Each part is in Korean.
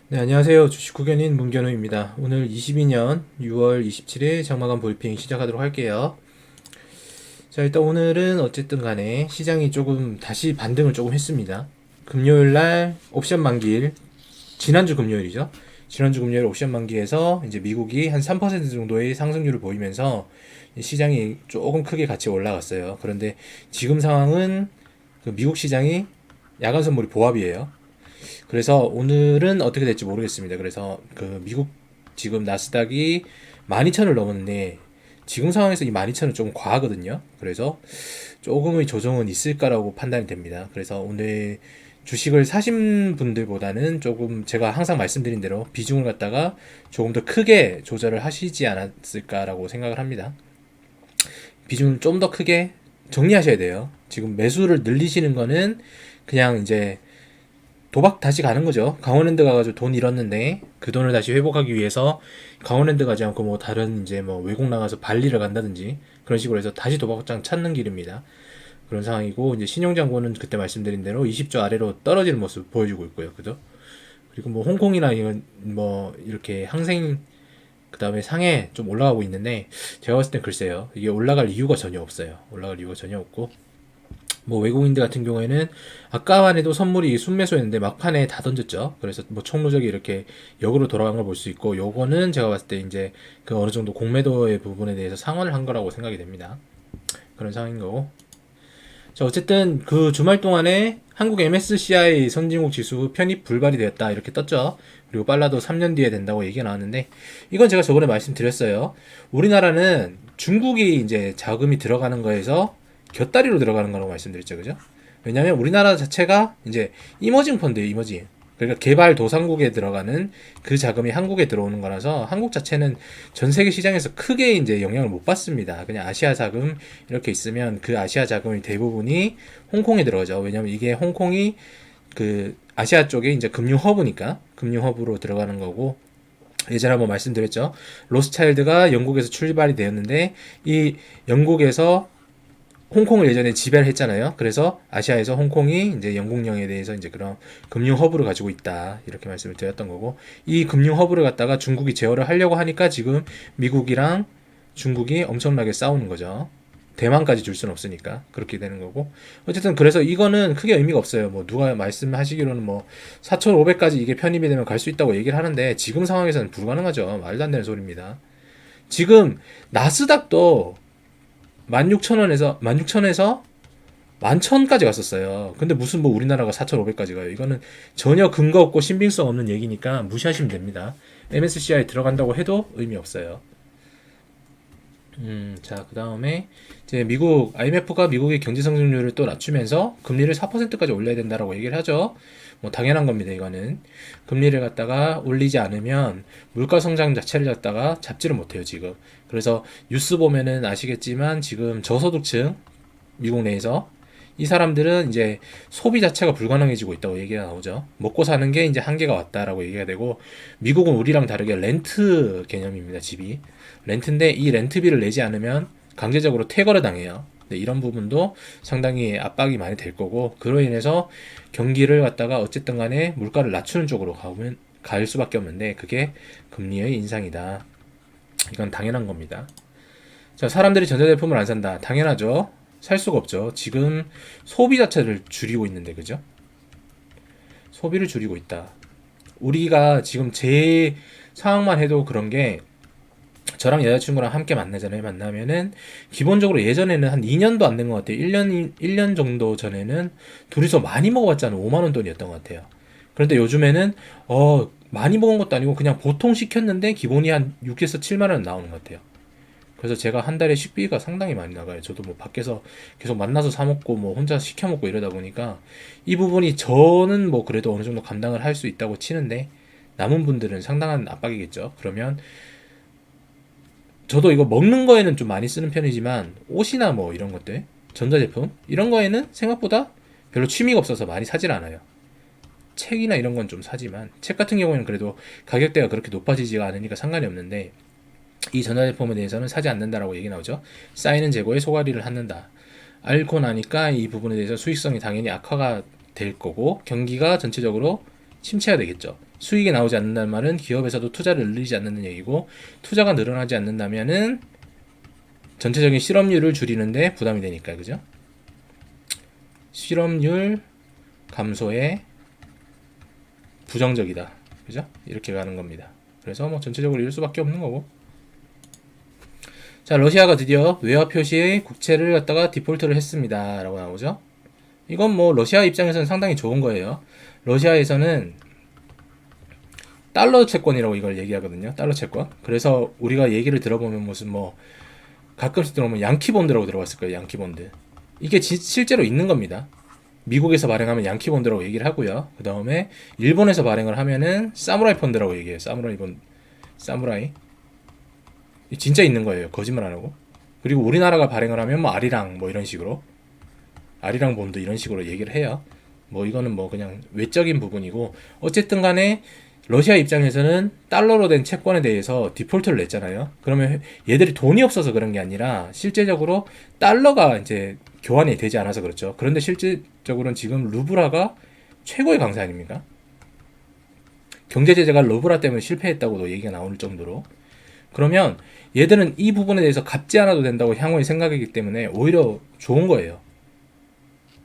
네, 안녕하세요. 주식후견인 문견우입니다. 오늘 22년 6월 27일 장마감 브리핑 시작하도록 할게요. 자, 일단 오늘은 어쨌든 간에 시장이 조금 다시 반등을 조금 했습니다. 금요일 날 옵션 만기일, 지난주 금요일이죠. 지난주 금요일 옵션 만기에서 이제 미국이 한 3% 정도의 상승률을 보이면서 시장이 조금 크게 같이 올라갔어요. 그런데 지금 상황은 그 미국 시장이 야간 선물이 보합이에요. 그래서 오늘은 어떻게 될지 모르겠습니다. 그래서 그 미국 지금 나스닥이 12,000을 넘었는데 지금 상황에서 이 12,000은 조금 과하거든요. 그래서 조금의 조정은 있을까라고 판단이 됩니다. 그래서 오늘 주식을 사신 분들보다는 조금 제가 항상 말씀드린 대로 비중을 갖다가 조금 더 크게 조절을 하시지 않았을까라고 생각을 합니다. 비중을 좀 더 크게 정리하셔야 돼요. 지금 매수를 늘리시는 거는 그냥 이제 도박 다시 가는 거죠. 강원랜드 가가지고 돈 잃었는데 그 돈을 다시 회복하기 위해서 강원랜드 가지 않고 뭐 다른 이제 뭐 외국 나가서 발리를 간다든지 그런 식으로 해서 다시 도박장 찾는 길입니다. 그런 상황이고 이제 신용장고는 그때 말씀드린 대로 20조 아래로 떨어지는 모습 보여주고 있고요. 그죠? 그리고 뭐 홍콩이나 이런 뭐 이렇게 항생 그 다음에 상해 좀 올라가고 있는데 제가 봤을 땐 글쎄요. 이게 올라갈 이유가 전혀 없어요. 올라갈 이유가 전혀 없고 뭐 외국인들 같은 경우에는 아까만 해도 선물이 순매수였는데 막판에 다 던졌죠. 그래서 뭐 총무적이 이렇게 역으로 돌아간 걸 볼 수 있고 요거는 제가 봤을 때 이제 그 어느 정도 공매도의 부분에 대해서 상환을 한 거라고 생각이 됩니다. 그런 상황인 거고. 자, 어쨌든 그 주말 동안에 한국 MSCI 선진국 지수 편입 불발이 되었다 이렇게 떴죠. 그리고 빨라도 3년 뒤에 된다고 얘기가 나왔는데 이건 제가 저번에 말씀드렸어요. 우리나라는 중국이 이제 자금이 들어가는 거에서 곁다리로 들어가는 거라고 말씀드렸죠. 그죠? 왜냐면 우리나라 자체가 이제 이머징 펀드예요, 이머징. 그러니까 개발도상국에 들어가는 그 자금이 한국에 들어오는 거라서 한국 자체는 전 세계 시장에서 크게 이제 영향을 못 받습니다. 그냥 아시아 자금 이렇게 있으면 그 아시아 자금의 대부분이 홍콩에 들어가죠. 왜냐면 이게 홍콩이 그 아시아 쪽에 이제 금융 허브니까 금융 허브로 들어가는 거고 예전에 한번 말씀드렸죠. 로스차일드가 영국에서 출발이 되었는데 이 영국에서 홍콩을 예전에 지배를 했잖아요. 그래서 아시아에서 홍콩이 이제 영국령에 대해서 이제 그런 금융 허브를 가지고 있다. 이렇게 말씀을 드렸던 거고, 이 금융 허브를 갖다가 중국이 제어를 하려고 하니까 지금 미국이랑 중국이 엄청나게 싸우는 거죠. 대만까지 줄 수는 없으니까 그렇게 되는 거고 어쨌든 그래서 이거는 크게 의미가 없어요. 뭐 누가 말씀하시기로는 뭐 4,500까지 이게 편입이 되면 갈 수 있다고 얘기를 하는데 지금 상황에서는 불가능하죠. 말도 안 되는 소리입니다. 지금 나스닥도 16,000원에서 16,000에서 11,000까지 갔었어요. 근데 무슨 뭐 우리나라가 4,500까지 가요. 이거는 전혀 근거 없고 신빙성 없는 얘기니까 무시하시면 됩니다. MSCI 들어간다고 해도 의미 없어요. 자, 그 다음에 이제 미국 IMF가 미국의 경제 성장률을 또 낮추면서 금리를 4%까지 올려야 된다라고 얘기를 하죠. 뭐 당연한 겁니다. 이거는 금리를 갖다가 올리지 않으면 물가 성장 자체를 갖다가 잡지를 못해요. 지금. 그래서 뉴스 보면은 아시겠지만 지금 저소득층 미국 내에서 이 사람들은 이제 소비 자체가 불가능해지고 있다고 얘기가 나오죠. 먹고 사는 게 이제 한계가 왔다라고 얘기가 되고 미국은 우리랑 다르게 렌트 개념입니다. 집이 렌트인데 이 렌트비를 내지 않으면 강제적으로 퇴거를 당해요. 네, 이런 부분도 상당히 압박이 많이 될 거고 그로 인해서 경기를 갖다가 어쨌든 간에 물가를 낮추는 쪽으로 가면 갈 수밖에 없는데 그게 금리의 인상이다. 이건 당연한 겁니다. 자, 사람들이 전자제품을 안 산다. 당연하죠. 살 수가 없죠. 지금 소비 자체를 줄이고 있는데, 그죠? 소비를 줄이고 있다. 우리가 지금 제 상황만 해도 그런 게 저랑 여자친구랑 함께 만나잖아요. 만나면은 기본적으로 예전에는 한 2년도 안 된 것 같아요. 1년 정도 전에는 둘이서 많이 먹어봤잖아요. 5만 원 돈이었던 것 같아요. 그런데 요즘에는 많이 먹은 것도 아니고 그냥 보통 시켰는데 기본이 한 6에서 7만 원 나오는 것 같아요. 그래서 제가 한 달에 식비가 상당히 많이 나가요. 저도 뭐 밖에서 계속 만나서 사 먹고 뭐 혼자 시켜 먹고 이러다 보니까 이 부분이 저는 뭐 그래도 어느 정도 감당을 할 수 있다고 치는데 남은 분들은 상당한 압박이겠죠. 그러면 저도 이거 먹는 거에는 좀 많이 쓰는 편이지만 옷이나 뭐 이런 것들 전자제품 이런 거에는 생각보다 별로 취미가 없어서 많이 사질 않아요. 책이나 이런 건 좀 사지만 책 같은 경우에는 그래도 가격대가 그렇게 높아지지가 않으니까 상관이 없는데 이 전자제품에 대해서는 사지 않는다라고 얘기 나오죠. 쌓이는 재고에 소가리를 갖는다. 앓고 나니까 이 부분에 대해서 수익성이 당연히 악화가 될 거고 경기가 전체적으로 침체가 되겠죠. 수익이 나오지 않는다는 말은 기업에서도 투자를 늘리지 않는 얘기고, 투자가 늘어나지 않는다면은 전체적인 실업률을 줄이는데 부담이 되니까, 그죠? 실업률 감소에 부정적이다, 그죠? 이렇게 가는 겁니다. 그래서 뭐 전체적으로 이럴 수밖에 없는 거고. 자, 러시아가 드디어 외화 표시의 국채를 갖다가 디폴트를 했습니다 라고 나오죠. 이건 뭐 러시아 입장에서는 상당히 좋은 거예요. 러시아에서는 달러 채권이라고 이걸 얘기하거든요. 달러 채권. 그래서 우리가 얘기를 들어보면 무슨 뭐 가끔씩 들어보면 양키본드라고 들어봤을 거예요. 양키본드. 이게 실제로 있는 겁니다. 미국에서 발행하면 양키본드라고 얘기를 하고요. 그 다음에 일본에서 발행을 하면은 사무라이 펀드라고 얘기해요. 사무라이. 진짜 있는 거예요. 거짓말 안 하고. 그리고 우리나라가 발행을 하면 뭐 아리랑 뭐 이런 식으로, 아리랑 본드 이런 식으로 얘기를 해요. 뭐 이거는 뭐 그냥 외적인 부분이고, 어쨌든 간에 러시아 입장에서는 달러로 된 채권에 대해서 디폴트를 냈잖아요. 그러면 얘들이 돈이 없어서 그런 게 아니라 실제적으로 달러가 이제 교환이 되지 않아서 그렇죠. 그런데 실질적으로는 지금 루브라가 최고의 강세 아닙니까? 경제 제재가 루브라 때문에 실패했다고도 얘기가 나올 정도로. 그러면 얘들은 이 부분에 대해서 갚지 않아도 된다고 향후에 생각하기 때문에 오히려 좋은 거예요.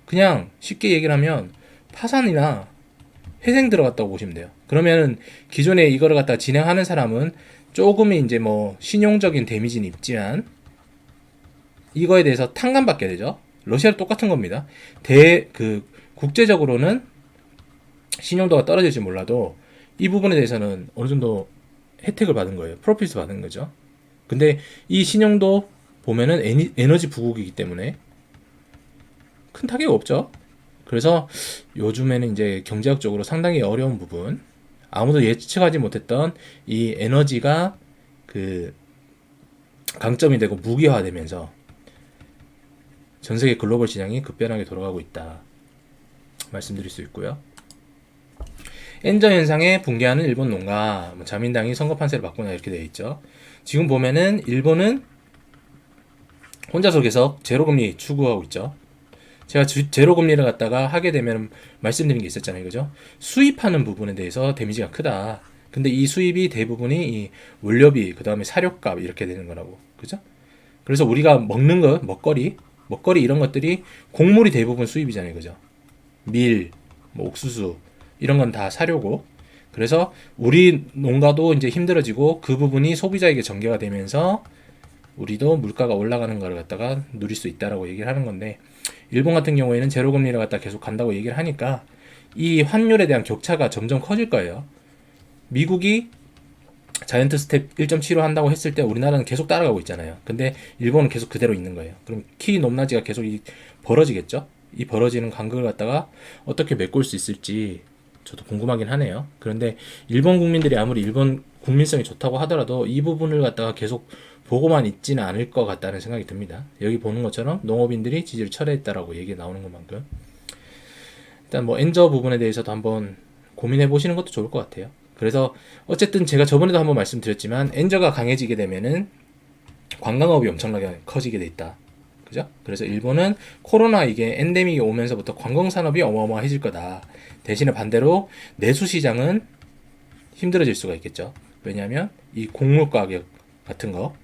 그냥 쉽게 얘기를 하면 파산이나 회생 들어갔다고 보시면 돼요. 그러면은 기존에 이거를 갖다 진행하는 사람은 조금의 이제 뭐 신용적인 데미지는 있지만 이거에 대해서 탕감받게 되죠. 러시아도 똑같은 겁니다. 국제적으로는 신용도가 떨어질지 몰라도 이 부분에 대해서는 어느 정도 혜택을 받은 거예요. 프로핏을 받은 거죠. 근데 이 신용도 보면은 에너지 부국이기 때문에 큰 타격이 없죠. 그래서 요즘에는 이제 경제학적으로 상당히 어려운 부분, 아무도 예측하지 못했던 이 에너지가 그 강점이 되고 무기화되면서 전 세계 글로벌 시장이 급변하게 돌아가고 있다 말씀드릴 수 있고요. 엔저 현상에 붕괴하는 일본 농가, 자민당이 선거 판세를 바꾸나 이렇게 되어 있죠. 지금 보면은 일본은 혼자서 계속 제로금리 추구하고 있죠. 제가 제로금리를 갖다가 하게 되면 말씀드린 게 있었잖아요. 그죠? 수입하는 부분에 대해서 데미지가 크다. 근데 이 수입이 대부분이 이 원료비, 그 다음에 사료값 이렇게 되는 거라고. 그죠? 그래서 우리가 먹는 거, 먹거리 이런 것들이 곡물이 대부분 수입이잖아요. 그죠? 밀, 뭐 옥수수 이런 건 다 사료고. 그래서 우리 농가도 이제 힘들어지고 그 부분이 소비자에게 전개가 되면서 우리도 물가가 올라가는 걸 갖다가 누릴 수 있다라고 얘기를 하는 건데, 일본 같은 경우에는 제로금리를 갖다 계속 간다고 얘기를 하니까 이 환율에 대한 격차가 점점 커질 거예요. 미국이 자이언트 스텝 1.75 한다고 했을 때 우리나라는 계속 따라가고 있잖아요. 근데 일본은 계속 그대로 있는 거예요. 그럼 키 높낮이가 계속 벌어지겠죠? 이 벌어지는 간극을 갖다가 어떻게 메꿀 수 있을지 저도 궁금하긴 하네요. 그런데 일본 국민들이 아무리 일본 국민성이 좋다고 하더라도 이 부분을 갖다가 계속 보고만 있지는 않을 것 같다는 생각이 듭니다. 여기 보는 것처럼 농업인들이 지지를 철회했다라고 얘기 나오는 것만큼 일단 뭐 엔저 부분에 대해서도 한번 고민해 보시는 것도 좋을 것 같아요. 그래서 어쨌든 제가 저번에도 한번 말씀드렸지만 엔저가 강해지게 되면은 관광업이 엄청나게 커지게 돼 있다. 그죠? 그래서 일본은 코로나 이게 엔데믹이 오면서부터 관광산업이 어마어마해질 거다. 대신에 반대로 내수 시장은 힘들어질 수가 있겠죠. 왜냐하면 이 곡물 가격 같은 거,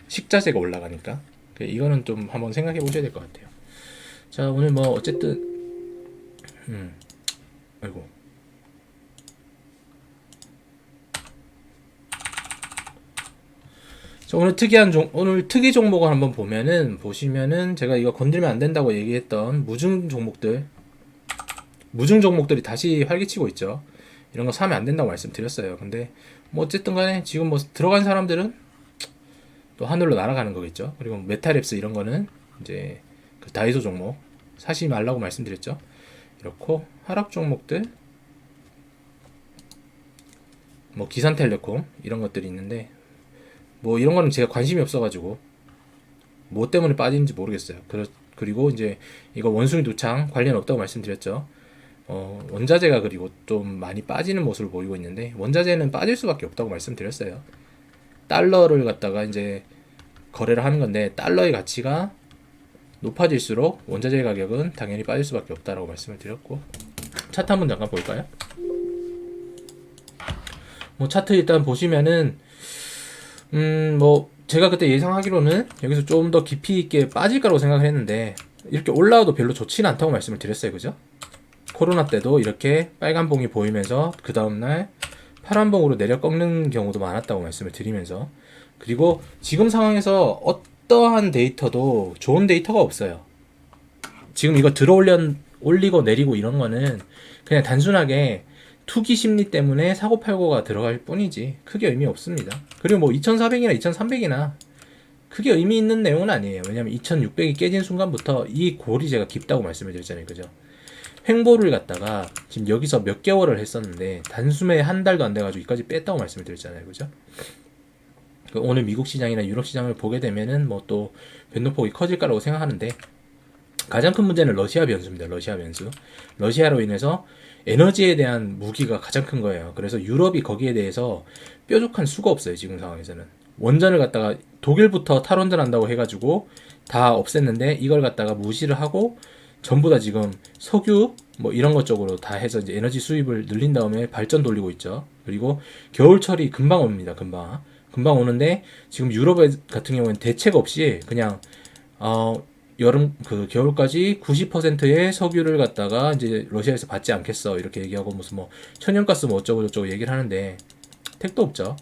식자재가 올라가니까. 이거는 좀 한번 생각해 보셔야 될 것 같아요. 자, 오늘 뭐 어쨌든 아이고. 자, 오늘 특이 종목을 한번 보시면은 제가 이거 건들면 안 된다고 얘기했던 무중 종목들이 다시 활기치고 있죠. 이런 거 사면 안 된다고 말씀드렸어요. 근데 뭐 어쨌든 간에 지금 뭐 들어간 사람들은 또 하늘로 날아가는 거겠죠. 그리고 메탈랩스 이런 거는 이제 그 다이소 종목 사지 말라고 말씀드렸죠. 이렇고 하락 종목들 뭐 기산텔레콤 이런 것들이 있는데 뭐 이런 거는 제가 관심이 없어가지고 뭐 때문에 빠지는지 모르겠어요. 그리고 이제 이거 원숭이 두창 관련 없다고 말씀드렸죠. 원자재가 그리고 좀 많이 빠지는 모습을 보이고 있는데 원자재는 빠질 수밖에 없다고 말씀드렸어요. 달러를 갖다가 이제 거래를 하는 건데 달러의 가치가 높아질수록 원자재 가격은 당연히 빠질 수밖에 없다라고 말씀을 드렸고, 차트 한번 잠깐 볼까요? 뭐 차트 일단 보시면은 뭐 제가 그때 예상하기로는 여기서 좀 더 깊이 있게 빠질 거라고 생각을 했는데 이렇게 올라와도 별로 좋지는 않다고 말씀을 드렸어요. 그죠? 코로나 때도 이렇게 빨간 봉이 보이면서 그 다음날 파란 봉으로 내려 꺾는 경우도 많았다고 말씀을 드리면서, 그리고 지금 상황에서 어떠한 데이터도 좋은 데이터가 없어요. 지금 이거 올리고 내리고 이런 거는 그냥 단순하게 투기 심리 때문에 사고팔고가 들어갈 뿐이지 크게 의미 없습니다. 그리고 뭐 2400이나 2300이나 크게 의미 있는 내용은 아니에요. 왜냐면 2600이 깨진 순간부터 이 골이 제가 깊다고 말씀을 드렸잖아요. 그죠? 횡보를 갖다가 지금 여기서 몇 개월을 했었는데 단숨에 한 달도 안 돼가지고 이까지 뺐다고 말씀을 드렸잖아요. 그죠? 오늘 미국 시장이나 유럽 시장을 보게 되면은 뭐 또 변동폭이 커질 거라고 생각하는데, 가장 큰 문제는 러시아 변수입니다. 러시아 변수. 러시아로 인해서 에너지에 대한 무기가 가장 큰 거예요. 그래서 유럽이 거기에 대해서 뾰족한 수가 없어요. 지금 상황에서는. 원전을 갖다가 독일부터 탈원전한다고 해가지고 다 없앴는데 이걸 갖다가 무시를 하고 전부 다 지금 석유 뭐 이런 것 쪽으로 다 해서 이제 에너지 수입을 늘린 다음에 발전 돌리고 있죠. 그리고 겨울철이 금방 옵니다. 금방 오는데 지금 유럽 같은 경우는 대책 없이 그냥 겨울까지 90%의 석유를 갖다가 이제 러시아에서 받지 않겠어 이렇게 얘기하고 무슨 뭐 천연가스 뭐 어쩌고 저쩌고 얘기를 하는데 택도 없죠.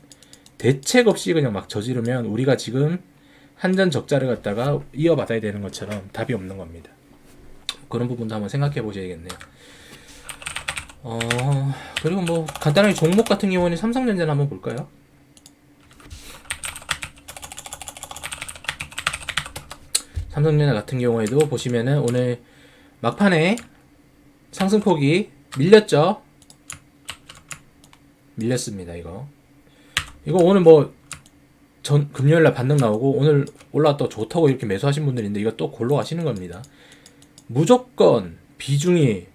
대책 없이 그냥 막 저지르면 우리가 지금 한전 적자를 갖다가 이어받아야 되는 것처럼 답이 없는 겁니다. 그런 부분도 한번 생각해 보셔야겠네요. 그리고 뭐 간단하게 종목 같은 경우는 삼성전자를 한번 볼까요? 삼성전자 같은 경우에도 보시면은 오늘 막판에 상승폭이 밀렸죠. 밀렸습니다. 이거 오늘 뭐 금요일날 반등 나오고 오늘 올라왔다 좋다고 이렇게 매수하신 분들인데 이거 또 골로 가시는 겁니다. 무조건 비중이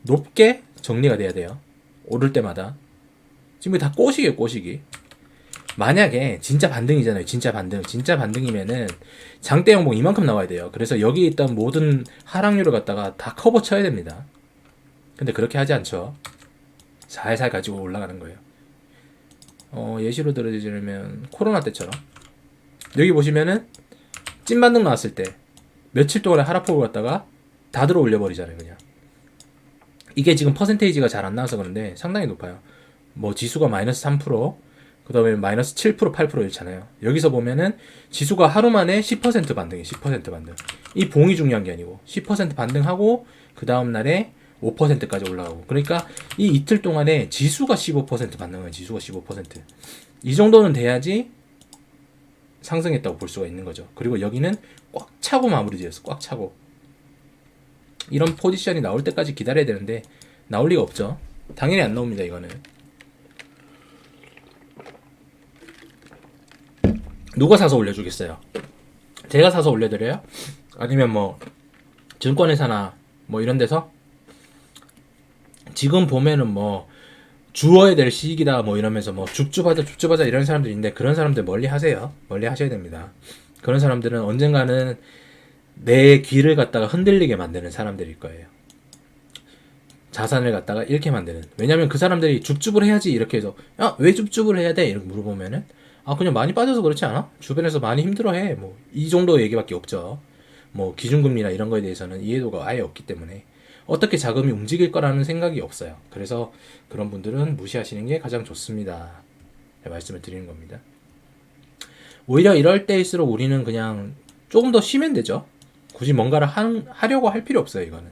높게 정리가 돼야 돼요. 오를 때마다. 지금 다 꼬시기예요. 꼬시기. 만약에 진짜 반등이잖아요. 진짜 반등이면은 장대 양봉 이만큼 나와야 돼요. 그래서 여기 있던 모든 하락률을 갖다가 다 커버 쳐야 됩니다. 근데 그렇게 하지 않죠. 살살 가지고 올라가는 거예요. 예시로 들어주면 코로나 때처럼 여기 보시면은 찐 반등 나왔을 때 며칠 동안에 하락폭을 갖다가 다 들어 올려버리잖아요. 그냥 이게 지금 퍼센테이지가 잘 안 나와서 그런데 상당히 높아요. 뭐 지수가 마이너스 3%, 그 다음에 마이너스 7%, 8% 이렇잖아요. 여기서 보면은 지수가 하루 만에 10% 반등이에요. 10% 반등. 이 봉이 중요한 게 아니고 10% 반등하고 그 다음 날에 5%까지 올라가고, 그러니까 이 이틀 동안에 지수가 15% 반등해요. 지수가 15%. 이 정도는 돼야지 상승했다고 볼 수가 있는 거죠. 그리고 여기는 꽉 차고 마무리되었어. 꽉 차고. 이런 포지션이 나올 때까지 기다려야 되는데 나올 리가 없죠. 당연히 안 나옵니다. 이거는. 누가 사서 올려주겠어요? 제가 사서 올려드려요? 아니면 뭐 증권회사나 뭐 이런 데서 지금 보면은 뭐 주어야 될 시기다 뭐 이러면서 뭐 줍줍하자 이런 사람들이 있는데 그런 사람들 멀리 하세요. 멀리 하셔야 됩니다. 그런 사람들은 언젠가는 내 귀를 갖다가 흔들리게 만드는 사람들일 거예요. 자산을 갖다가 잃게 만드는. 왜냐면 그 사람들이 줍줍을 해야지 이렇게 해서 왜 줍줍을 해야 돼? 이렇게 물어보면은 그냥 많이 빠져서 그렇지 않아? 주변에서 많이 힘들어해. 뭐 이 정도 얘기밖에 없죠. 뭐 기준금리나 이런 거에 대해서는 이해도가 아예 없기 때문에 어떻게 자금이 움직일 거라는 생각이 없어요. 그래서 그런 분들은 무시하시는 게 가장 좋습니다. 말씀을 드리는 겁니다. 오히려 이럴 때일수록 우리는 그냥 조금 더 쉬면 되죠. 굳이 뭔가를 하려고 할 필요 없어요. 이거는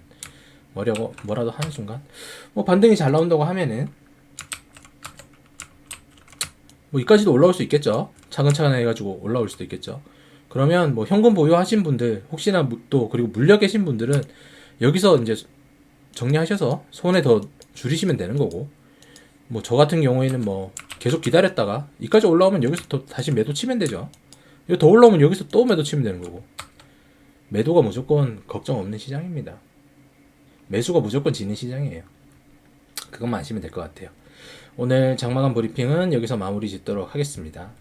뭐라도 하는 순간 뭐 반등이 잘 나온다고 하면은 뭐 이까지도 올라올 수 있겠죠. 차근차근 해가지고 올라올 수도 있겠죠. 그러면 뭐 현금 보유하신 분들 혹시나 또 그리고 물려 계신 분들은 여기서 이제 정리하셔서 손에 더 줄이시면 되는 거고, 뭐 저 같은 경우에는 뭐 계속 기다렸다가 이까지 올라오면 여기서 또 다시 매도 치면 되죠. 이거 더 올라오면 여기서 또 매도 치면 되는 거고. 매도가 무조건 걱정 없는 시장입니다. 매수가 무조건 지는 시장이에요. 그것만 아시면 될 것 같아요. 오늘 장마감 브리핑은 여기서 마무리 짓도록 하겠습니다.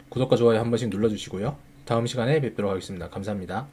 구독과 좋아요 한 번씩 눌러주시고요. 다음 시간에 뵙도록 하겠습니다. 감사합니다.